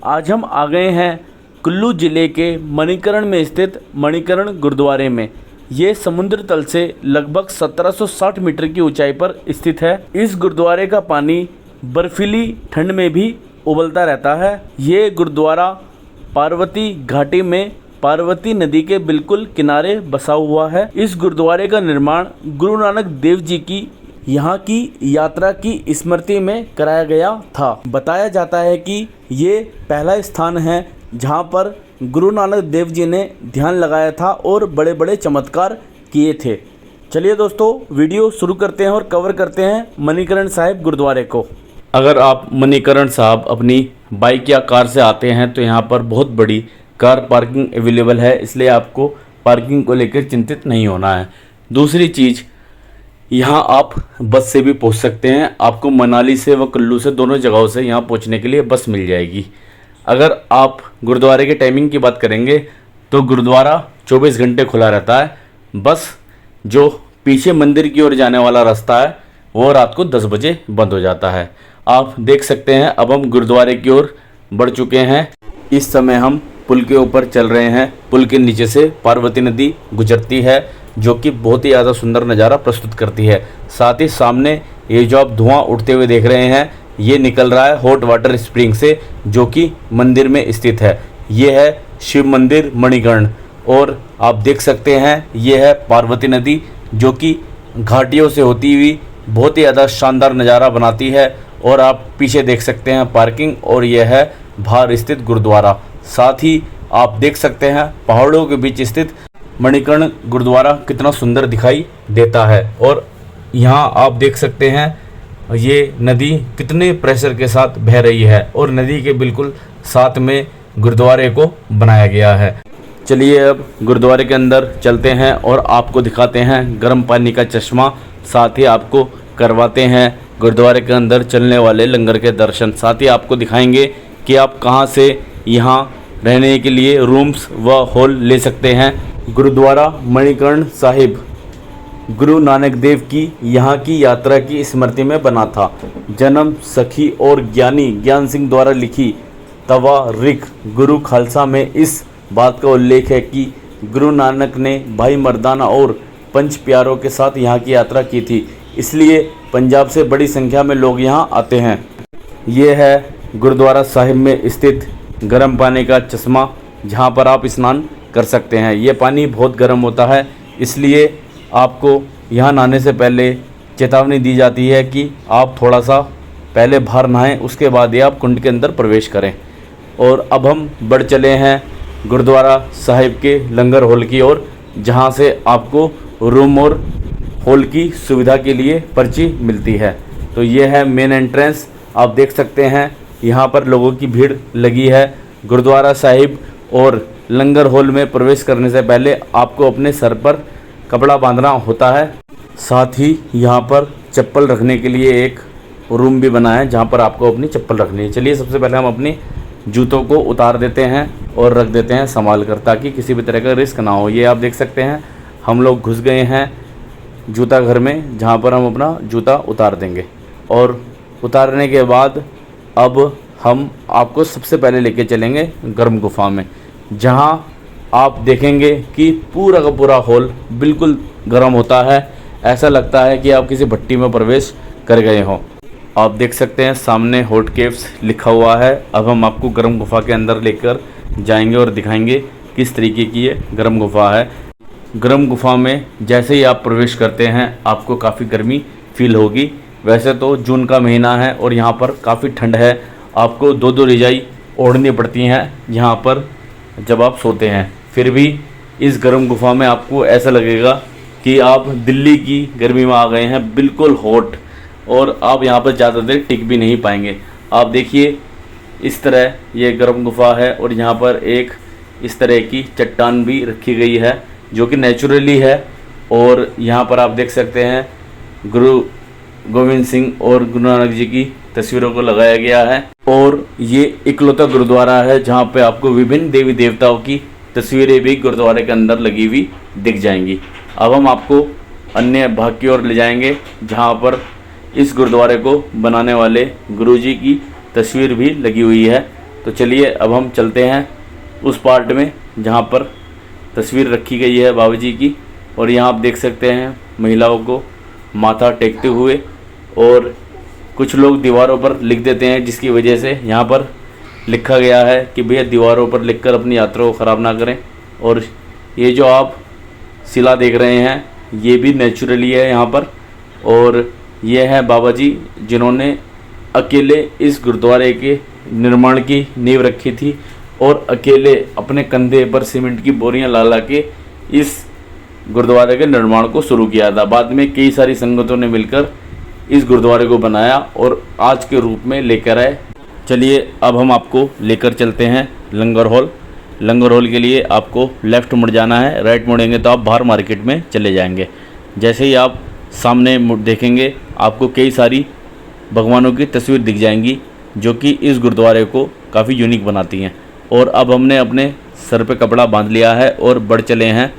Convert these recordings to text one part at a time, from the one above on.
आज हम आ गए हैं कुल्लू ज़िले के मणिकरण में स्थित मणिकरण गुरुद्वारे में। ये समुद्र तल से लगभग 1760 मीटर की ऊंचाई पर स्थित है। इस गुरुद्वारे का पानी बर्फीली ठंड में भी उबलता रहता है। ये गुरुद्वारा पार्वती घाटी में पार्वती नदी के बिल्कुल किनारे बसा हुआ है। इस गुरुद्वारे का निर्माण गुरु नानक देव जी की यहाँ की यात्रा की स्मृति में कराया गया था। बताया जाता है कि ये पहला स्थान है जहाँ पर गुरु नानक देव जी ने ध्यान लगाया था और बड़े बड़े चमत्कार किए थे। चलिए दोस्तों, वीडियो शुरू करते हैं और कवर करते हैं मणिकरण साहिब गुरुद्वारे को। अगर आप मणिकरण साहब अपनी बाइक या कार से आते हैं तो यहाँ पर बहुत बड़ी कार पार्किंग अवेलेबल है, इसलिए आपको पार्किंग को लेकर चिंतित नहीं होना है। दूसरी चीज़, यहाँ आप बस से भी पहुँच सकते हैं। आपको मनाली से व कुल्लू से दोनों जगहों से यहाँ पहुँचने के लिए बस मिल जाएगी। अगर आप गुरुद्वारे के टाइमिंग की बात करेंगे तो गुरुद्वारा 24 घंटे खुला रहता है। बस जो पीछे मंदिर की ओर जाने वाला रास्ता है वो रात को 10 बजे बंद हो जाता है। आप देख सकते हैं अब हम गुरुद्वारे की ओर बढ़ चुके हैं। इस समय हम पुल के ऊपर चल रहे हैं। पुल के नीचे से पार्वती नदी गुजरती है जो कि बहुत ही ज़्यादा सुंदर नज़ारा प्रस्तुत करती है। साथ ही सामने ये जो आप धुआं उठते हुए देख रहे हैं ये निकल रहा है हॉट वाटर स्प्रिंग से जो कि मंदिर में स्थित है। ये है शिव मंदिर मणिकर्ण और आप देख सकते हैं ये है पार्वती नदी जो कि घाटियों से होती हुई बहुत ही ज़्यादा शानदार नज़ारा बनाती है। और आप पीछे देख सकते हैं पार्किंग और यह है बाहर स्थित गुरुद्वारा। साथ ही आप देख सकते हैं पहाड़ों के बीच स्थित मणिकर्ण गुरुद्वारा कितना सुंदर दिखाई देता है। और यहाँ आप देख सकते हैं ये नदी कितने प्रेशर के साथ बह रही है और नदी के बिल्कुल साथ में गुरुद्वारे को बनाया गया है। चलिए अब गुरुद्वारे के अंदर चलते हैं और आपको दिखाते हैं गर्म पानी का चश्मा। साथ ही आपको करवाते हैं गुरुद्वारे के अंदर चलने वाले लंगर के दर्शन। साथ ही आपको दिखाएंगे कि आप कहां से यहां रहने के लिए रूम्स व हॉल ले सकते हैं। गुरुद्वारा मणिकर्ण साहिब गुरु नानक देव की यहाँ की यात्रा की स्मृति में बना था। जन्म सखी और ज्ञानी ज्ञान सिंह द्वारा लिखी तवारीख गुरु खालसा में इस बात का उल्लेख है कि गुरु नानक ने भाई मर्दाना और पंच प्यारों के साथ यहाँ की यात्रा की थी, इसलिए पंजाब से बड़ी संख्या में लोग यहाँ आते हैं। ये है गुरुद्वारा साहिब में स्थित गर्म पानी का चश्मा जहाँ पर आप स्नान कर सकते हैं। ये पानी बहुत गर्म होता है, इसलिए आपको यहाँ नहाने से पहले चेतावनी दी जाती है कि आप थोड़ा सा पहले बाहर नहाएं, उसके बाद ही आप कुंड के अंदर प्रवेश करें। और अब हम बढ़ चले हैं गुरुद्वारा साहिब के लंगर हॉल की ओर, जहाँ से आपको रूम और हॉल की सुविधा के लिए पर्ची मिलती है। तो ये है मेन एंट्रेंस। आप देख सकते हैं यहाँ पर लोगों की भीड़ लगी है। गुरुद्वारा साहिब और लंगर हॉल में प्रवेश करने से पहले आपको अपने सर पर कपड़ा बांधना होता है। साथ ही यहाँ पर चप्पल रखने के लिए एक रूम भी बना है जहाँ पर आपको अपनी चप्पल रखनी है। चलिए सबसे पहले हम अपनी जूतों को उतार देते हैं और रख देते हैं संभाल कर, ताकि किसी भी तरह का रिस्क ना हो। ये आप देख सकते हैं हम लोग घुस गए हैं जूता घर में, जहाँ पर हम अपना जूता उतार देंगे। और उतारने के बाद अब हम आपको सबसे पहले लेके चलेंगे गर्म गुफा में, जहाँ आप देखेंगे कि पूरा का पूरा हॉल बिल्कुल गर्म होता है। ऐसा लगता है कि आप किसी भट्टी में प्रवेश कर गए हों। आप देख सकते हैं सामने हॉट केव्स लिखा हुआ है। अब हम आपको गर्म गुफा के अंदर लेकर जाएंगे और दिखाएंगे किस तरीके की ये गर्म गुफा है। गर्म गुफा में जैसे ही आप प्रवेश करते हैं आपको काफ़ी गर्मी फील होगी। वैसे तो जून का महीना है और यहाँ पर काफ़ी ठंड है। आपको 2-2 रजाई ओढ़नी पड़ती हैं यहाँ पर जब आप सोते हैं। फिर भी इस गर्म गुफा में आपको ऐसा लगेगा कि आप दिल्ली की गर्मी में आ गए हैं, बिल्कुल हॉट। और आप यहाँ पर ज़्यादा देर टिक भी नहीं पाएंगे। आप देखिए इस तरह ये गर्म गुफा है और यहाँ पर एक इस तरह की चट्टान भी रखी गई है जो कि नेचुरली है। और यहाँ पर आप देख सकते हैं गुरु गोविंद सिंह और गुरु नानक जी की तस्वीरों को लगाया गया है। और ये इकलौता गुरुद्वारा है जहाँ पे आपको विभिन्न देवी देवताओं की तस्वीरें भी गुरुद्वारे के अंदर लगी हुई दिख जाएंगी। अब हम आपको अन्य भाग की ओर ले जाएंगे जहाँ पर इस गुरुद्वारे को बनाने वाले गुरुजी की तस्वीर भी लगी हुई है। तो चलिए अब हम चलते हैं उस पार्ट में जहाँ पर तस्वीर रखी गई है बाबा जी की। और यहाँ आप देख सकते हैं महिलाओं को माथा टेकते हुए, और कुछ लोग दीवारों पर लिख देते हैं, जिसकी वजह से यहाँ पर लिखा गया है कि भैया दीवारों पर लिखकर अपनी यात्रा को ख़राब ना करें। और ये जो आप शिला देख रहे हैं ये भी नेचुरली है यहाँ पर, और ये है बाबा जी जिन्होंने अकेले इस गुरुद्वारे के निर्माण की नींव रखी थी, और अकेले अपने कंधे पर सीमेंट की बोरियां ला ला के इस गुरुद्वारे के निर्माण को शुरू किया था। बाद में कई सारी संगतों ने मिलकर इस गुरुद्वारे को बनाया और आज के रूप में लेकर आए। चलिए अब हम आपको लेकर चलते हैं लंगर हॉल। लंगर हॉल के लिए आपको लेफ़्ट मुड़ जाना है, राइट मुड़ेंगे तो आप बाहर मार्केट में चले जाएंगे। जैसे ही आप सामने देखेंगे आपको कई सारी भगवानों की तस्वीर दिख जाएंगी जो कि इस गुरुद्वारे को काफ़ी यूनिक बनाती हैं। और अब हमने अपने सर पे कपड़ा बांध लिया है और बढ़ चले हैं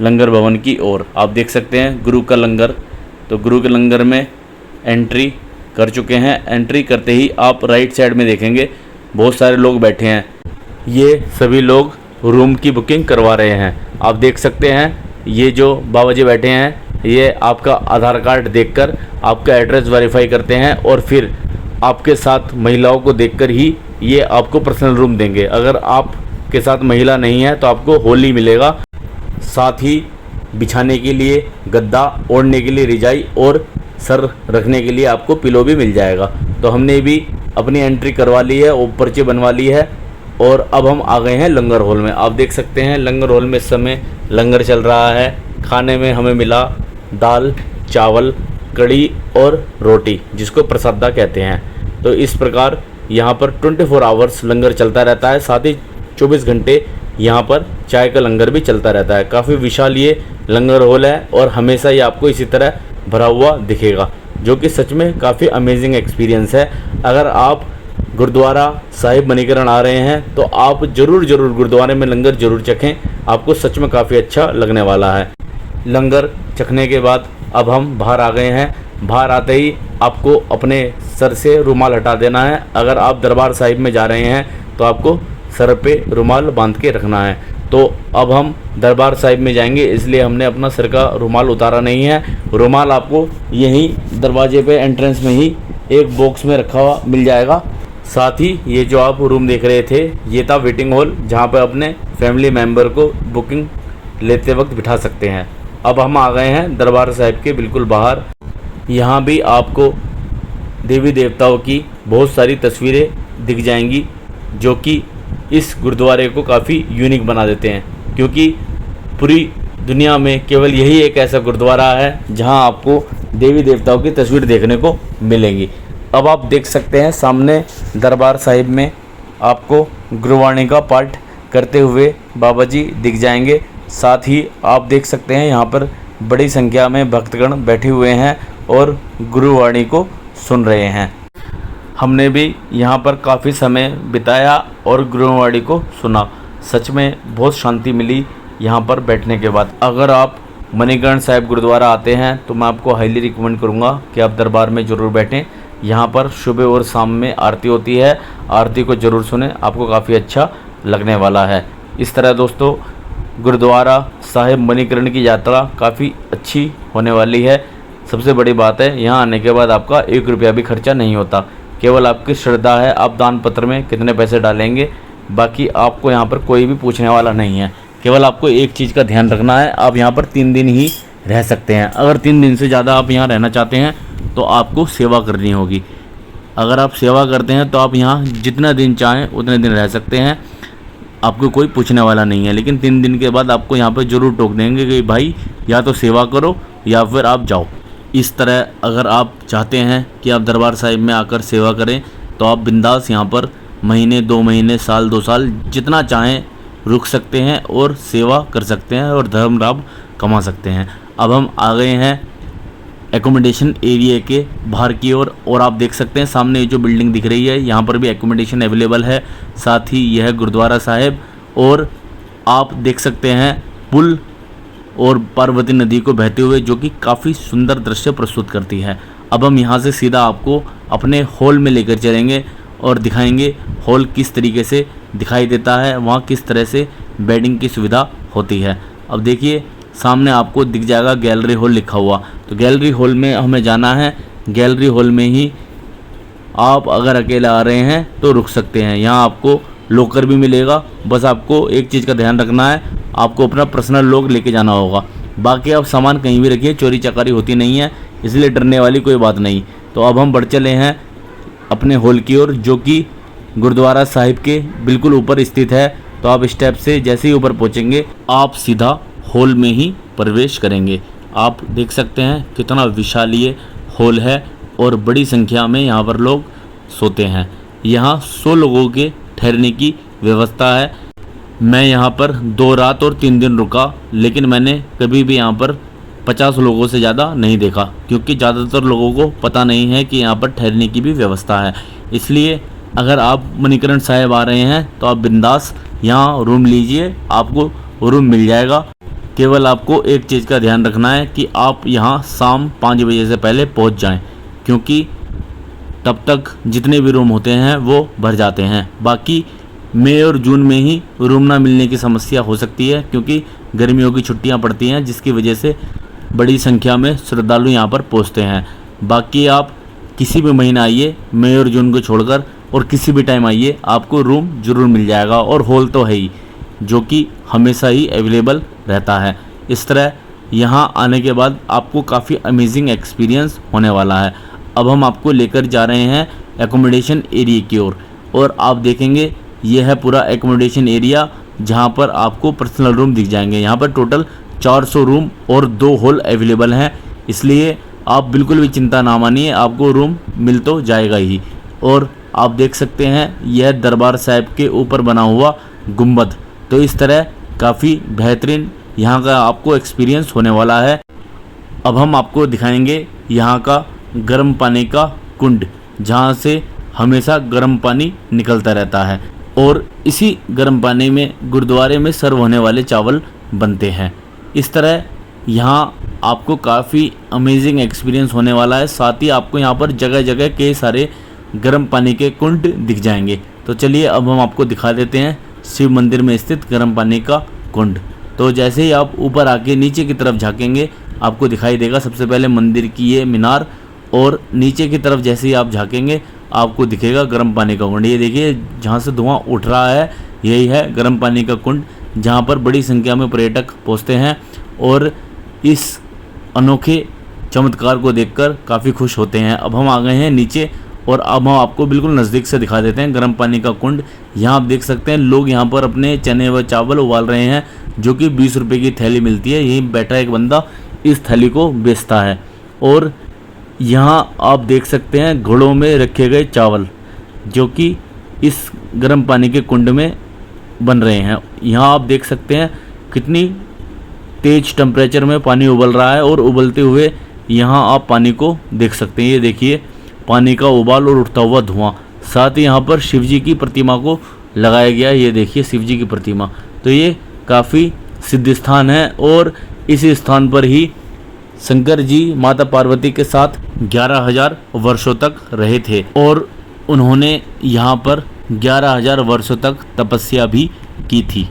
लंगर भवन की ओर। आप देख सकते हैं गुरु का लंगर, तो गुरु के लंगर में एंट्री कर चुके हैं। एंट्री करते ही आप राइट साइड में देखेंगे बहुत सारे लोग बैठे हैं। ये सभी लोग रूम की बुकिंग करवा रहे हैं। आप देख सकते हैं ये जो बाबा जी बैठे हैं ये आपका आधार कार्ड देखकर आपका एड्रेस वेरीफाई करते हैं, और फिर आपके साथ महिलाओं को देखकर ही ये आपको पर्सनल रूम देंगे। अगर आपके साथ महिला नहीं है तो आपको हॉल ही मिलेगा, साथ ही बिछाने के लिए गद्दा, ओढ़ने के लिए रिजाई और सर रखने के लिए आपको पिलो भी मिल जाएगा। तो हमने भी अपनी एंट्री करवा ली है और पर्ची बनवा ली है, और अब हम आ गए हैं लंगर हॉल में। आप देख सकते हैं लंगर हॉल में इस समय लंगर चल रहा है। खाने में हमें मिला दाल, चावल, कड़ी और रोटी, जिसको प्रसादा कहते हैं। तो इस प्रकार यहाँ पर 24 आवर्स लंगर चलता रहता है, साथ ही 24 घंटे यहाँ पर चाय का लंगर भी चलता रहता है। काफ़ी विशाल ये लंगर हॉल है और हमेशा ये आपको इसी तरह भरा हुआ दिखेगा, जो कि सच में काफ़ी अमेजिंग एक्सपीरियंस है। अगर आप गुरुद्वारा साहिब मणिकरण आ रहे हैं तो आप ज़रूर गुरुद्वारे में लंगर ज़रूर चखें, आपको सच में काफ़ी अच्छा लगने वाला है। लंगर चखने के बाद अब हम बाहर आ गए हैं। बाहर आते ही आपको अपने सर से रुमाल हटा देना है। अगर आप दरबार साहिब में जा रहे हैं तो आपको सर पे रुमाल बांध के रखना है। तो अब हम दरबार साहिब में जाएंगे, इसलिए हमने अपना सर का रुमाल उतारा नहीं है। रुमाल आपको यहीं दरवाजे पे एंट्रेंस में ही एक बॉक्स में रखा हुआ मिल जाएगा। साथ ही ये जो आप रूम देख रहे थे ये था वेटिंग हॉल, जहाँ पर अपने फैमिली मेम्बर को बुकिंग लेते वक्त बिठा सकते हैं। अब हम आ गए हैं दरबार साहिब के बिल्कुल बाहर। यहाँ भी आपको देवी देवताओं की बहुत सारी तस्वीरें दिख जाएंगी, जो कि इस गुरुद्वारे को काफ़ी यूनिक बना देते हैं, क्योंकि पूरी दुनिया में केवल यही एक ऐसा गुरुद्वारा है जहां आपको देवी देवताओं की तस्वीर देखने को मिलेंगी। अब आप देख सकते हैं सामने दरबार साहिब में आपको गुरुवाणी का पाठ करते हुए बाबा जी दिख जाएंगे। साथ ही आप देख सकते हैं यहाँ पर बड़ी संख्या में भक्तगण बैठे हुए हैं और गुरुवाणी को सुन रहे हैं। हमने भी यहाँ पर काफ़ी समय बिताया और गुरुवाणी को सुना। सच में बहुत शांति मिली यहाँ पर बैठने के बाद। अगर आप मणिकरण साहिब गुरुद्वारा आते हैं तो मैं आपको हाईली रिकमेंड करूँगा कि आप दरबार में ज़रूर बैठें। यहाँ पर सुबह और शाम में आरती होती है, आरती को ज़रूर सुनें, आपको काफ़ी अच्छा लगने वाला है। इस तरह दोस्तों गुरुद्वारा साहिब मणिकरण की यात्रा काफ़ी अच्छी होने वाली है। सबसे बड़ी बात है यहाँ आने के बाद आपका 1 रुपया भी खर्चा नहीं होता, केवल आपकी श्रद्धा है, आप दान पत्र में कितने पैसे डालेंगे, बाकी आपको यहाँ पर कोई भी पूछने वाला नहीं है। केवल आपको एक चीज़ का ध्यान रखना है, आप यहाँ पर 3 दिन ही रह सकते हैं। अगर 3 दिन से ज़्यादा आप यहाँ रहना चाहते हैं तो आपको सेवा करनी होगी। अगर आप सेवा करते हैं तो आप यहाँ जितना दिन चाहें उतने दिन रह सकते हैं, आपको कोई पूछने वाला नहीं है। लेकिन 3 दिन के बाद आपको यहाँ पर ज़रूर टोक देंगे कि भाई या तो सेवा करो या फिर आप जाओ। इस तरह अगर आप चाहते हैं कि आप दरबार साहिब में आकर सेवा करें तो आप बिंदास यहाँ पर महीने, 2 महीने, साल, 2 साल जितना चाहें रुक सकते हैं और सेवा कर सकते हैं और धर्म लाभ कमा सकते हैं। अब हम आ गए हैं एकोमोडेशन एरिया के बाहर की ओर और आप देख सकते हैं सामने ये जो बिल्डिंग दिख रही है यहाँ पर भी एकोमोडेशन अवेलेबल है। साथ ही यह गुरुद्वारा साहिब और आप देख सकते हैं पुल और पार्वती नदी को बहते हुए, जो कि काफ़ी सुंदर दृश्य प्रस्तुत करती है। अब हम यहाँ से सीधा आपको अपने हॉल में लेकर चलेंगे और दिखाएंगे हॉल किस तरीके से दिखाई देता है, वहाँ किस तरह से बेडिंग की सुविधा होती है। अब देखिए सामने आपको दिख जाएगा गैलरी हॉल लिखा हुआ, तो गैलरी हॉल में हमें जाना है। गैलरी हॉल में ही आप अगर अकेले आ रहे हैं तो रुक सकते हैं। यहाँ आपको लॉकर भी मिलेगा, बस आपको एक चीज़ का ध्यान रखना है, आपको अपना पर्सनल लॉक लेके जाना होगा। बाकी आप सामान कहीं भी रखिए, चोरी चकारी होती नहीं है, इसलिए डरने वाली कोई बात नहीं। तो अब हम बढ़ चले हैं अपने हॉल की ओर, जो कि गुरुद्वारा साहिब के बिल्कुल ऊपर स्थित है। तो आप स्टेप से जैसे ही ऊपर पहुँचेंगे आप सीधा हॉल में ही प्रवेश करेंगे। आप देख सकते हैं कितना विशालीय हॉल है और बड़ी संख्या में यहाँ पर लोग सोते हैं। यहाँ 100 लोगों के ठहरने की व्यवस्था है। मैं यहाँ पर 2 रात और 3 दिन रुका, लेकिन मैंने कभी भी यहाँ पर 50 लोगों से ज़्यादा नहीं देखा, क्योंकि ज़्यादातर लोगों को पता नहीं है कि यहाँ पर ठहरने की भी व्यवस्था है। इसलिए अगर आप मणिकरण साहिब आ रहे हैं तो आप बिंदास यहाँ रूम लीजिए, आपको रूम मिल जाएगा। केवल आपको एक चीज़ का ध्यान रखना है कि आप यहाँ शाम 5 बजे से पहले पहुँच जाएं, क्योंकि तब तक जितने भी रूम होते हैं वो भर जाते हैं। बाकी मई और जून में ही रूम ना मिलने की समस्या हो सकती है, क्योंकि गर्मियों की छुट्टियां पड़ती हैं, जिसकी वजह से बड़ी संख्या में श्रद्धालु यहां पर पहुंचते हैं। बाकी आप किसी भी महीना आइए, मई और जून को छोड़कर, और किसी भी टाइम आइए, आपको रूम ज़रूर मिल जाएगा। और हॉल तो है ही, जो कि हमेशा ही अवेलेबल रहता है। इस तरह यहाँ आने के बाद आपको काफ़ी अमेजिंग एक्सपीरियंस होने वाला है। अब हम आपको लेकर जा रहे हैं एकोमोडेशन एरिया की ओर, और आप देखेंगे यह है पूरा एकोमोडेशन एरिया, जहां पर आपको पर्सनल रूम दिख जाएंगे। यहां पर टोटल 400 रूम और 2 हॉल अवेलेबल हैं, इसलिए आप बिल्कुल भी चिंता ना मानिए, आपको रूम मिल तो जाएगा ही। और आप देख सकते हैं यह दरबार साहिब के ऊपर बना हुआ गुंबद, तो इस तरह काफ़ी बेहतरीन यहाँ का आपको एक्सपीरियंस होने वाला है। अब हम आपको दिखाएंगे यहाँ का गर्म पानी का कुंड, जहाँ से हमेशा गर्म पानी निकलता रहता है, और इसी गर्म पानी में गुरुद्वारे में सर्व होने वाले चावल बनते हैं। इस तरह यहाँ आपको काफ़ी अमेजिंग एक्सपीरियंस होने वाला है। साथ ही आपको यहाँ पर जगह जगह कई सारे गर्म पानी के कुंड दिख जाएंगे। तो चलिए अब हम आपको दिखा देते हैं शिव मंदिर में स्थित गर्म पानी का कुंड। तो जैसे ही आप ऊपर आके नीचे की तरफ झाँकेंगे आपको दिखाई देगा सबसे पहले मंदिर की ये मीनार, और नीचे की तरफ जैसे ही आप झाँकेंगे आपको दिखेगा गर्म पानी का कुंड। ये देखिए जहाँ से धुआं उठ रहा है, यही है गर्म पानी का कुंड, जहाँ पर बड़ी संख्या में पर्यटक पहुँचते हैं और इस अनोखे चमत्कार को देखकर काफ़ी खुश होते हैं। अब हम आ गए हैं नीचे, और अब हम आपको बिल्कुल नज़दीक से दिखा देते हैं गर्म पानी का कुंड। यहाँ आप देख सकते हैं लोग यहाँ पर अपने चने व चावल उबाल रहे हैं, जो कि 20 रुपये की थैली मिलती है। यहीं बैठा एक बंदा इस थैली को बेचता है। और यहाँ आप देख सकते हैं घड़ों में रखे गए चावल, जो कि इस गर्म पानी के कुंड में बन रहे हैं। यहाँ आप देख सकते हैं कितनी तेज़ टेम्परेचर में पानी उबल रहा है, और उबलते हुए यहाँ आप पानी को देख सकते हैं। ये देखिए पानी का उबाल और उठता हुआ धुआं। साथ ही यहाँ पर शिव जी की प्रतिमा को लगाया गया है। ये देखिए शिव जी की प्रतिमा। तो ये काफ़ी सिद्ध स्थान है, और इस स्थान पर ही शंकर जी माता पार्वती के साथ 11,000 वर्षों तक रहे थे, और उन्होंने यहाँ पर 11,000 वर्षों तक तपस्या भी की थी।